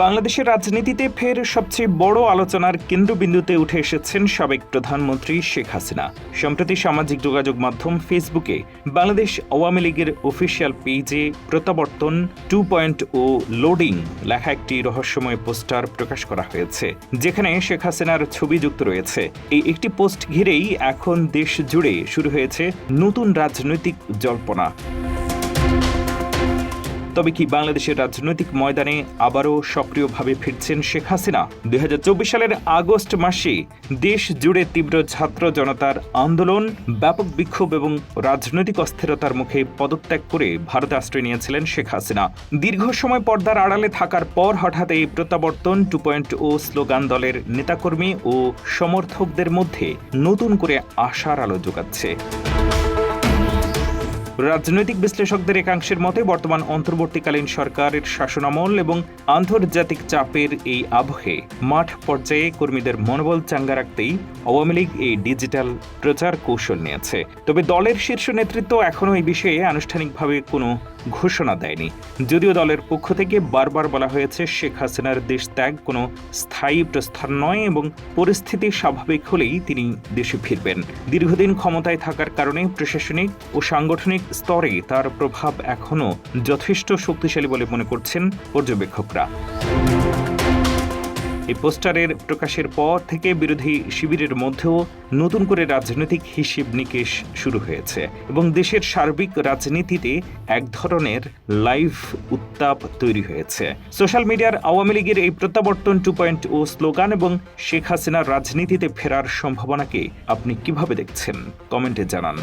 বাংলাদেশের রাজনীতিতে ফের সবচেয়ে বড় আলোচনার কেন্দ্রবিন্দুতে উঠে এসেছেন সাবেক প্রধানমন্ত্রী শেখ হাসিনা। সম্প্রতি সামাজিক যোগাযোগ মাধ্যম ফেসবুকে বাংলাদেশ আওয়ামী লীগের অফিসিয়াল পেজে প্রত্যাবর্তন 2.0 লোডিং লেখা একটি রহস্যময় পোস্টার প্রকাশ করা হয়েছে, যেখানে শেখ হাসিনার ছবি যুক্ত রয়েছে। এই একটি পোস্ট ঘিরেই এখন দেশ জুড়ে শুরু হয়েছে নতুন রাজনৈতিক জল্পনা। তবে কি বাংলাদেশের রাজনৈতিক ময়দানে আবারও সক্রিয়ভাবে ফিরছেন শেখ হাসিনা? 2024 সালের আগস্ট মাসে দেশ জুড়ে তীব্র ছাত্র জনতার আন্দোলন, ব্যাপক বিক্ষোভ এবং রাজনৈতিক অস্থিরতার মুখে পদত্যাগ করে ভারতে আশ্রয় নিয়েছিলেন শেখ হাসিনা। দীর্ঘ সময় পর্দার আড়ালে থাকার পর হঠাৎ এই প্রত্যাবর্তন 2.0 স্লোগান দলের নেতাকর্মী ও সমর্থকদের মধ্যে নতুন করে আশার আলো যোগাচ্ছে। রাজনৈতিক বিশ্লেষকদের একাংশের মতে বর্তমান অন্তর্বর্তীকালীন সরকারের শাসনামল এবং আন্তর্জাতিক চাপের এই আবহে মাঠ পর্যায়ে কর্মীদের মনোবল চাঙ্গা রাখতেই আওয়ামী লীগ এই ডিজিটাল প্রচার কৌশল নিয়েছে। তবে দলের শীর্ষ নেতৃত্ব এখনও এই বিষয়ে আনুষ্ঠানিকভাবে কোনো ঘোষণা দেয়নি। যদিও দলের পক্ষ থেকে বারবার বলা হয়েছে শেখ হাসিনার দেশ ত্যাগ কোনো স্থায়ী প্রস্থান নয় এবং পরিস্থিতি স্বাভাবিক হলেই তিনি দেশে ফিরবেন। দীর্ঘদিন ক্ষমতায় থাকার কারণে প্রশাসনিক ও সাংগঠনিক স্তরে তার প্রভাব এখনও যথেষ্ট শক্তিশালী বলে মনে করছেন পর্যবেক্ষকরা। এই পোস্টারের প্রকাশের পর থেকে বিরোধী শিবিরের মধ্যেও নতুন করে রাজনৈতিক হিসেব নিকেশ শুরু হয়েছে এবং দেশের সার্বিক রাজনীতিতে এক ধরনের লাইভ উত্তাপ তৈরি হয়েছে। সোশ্যাল মিডিয়ার আওয়ামী লীগের এই প্রত্যাবর্তন 2.0 স্লোগান এবং শেখ হাসিনার রাজনীতিতে ফেরার সম্ভাবনাকে আপনি কিভাবে দেখছেন? কমেন্টে জানান।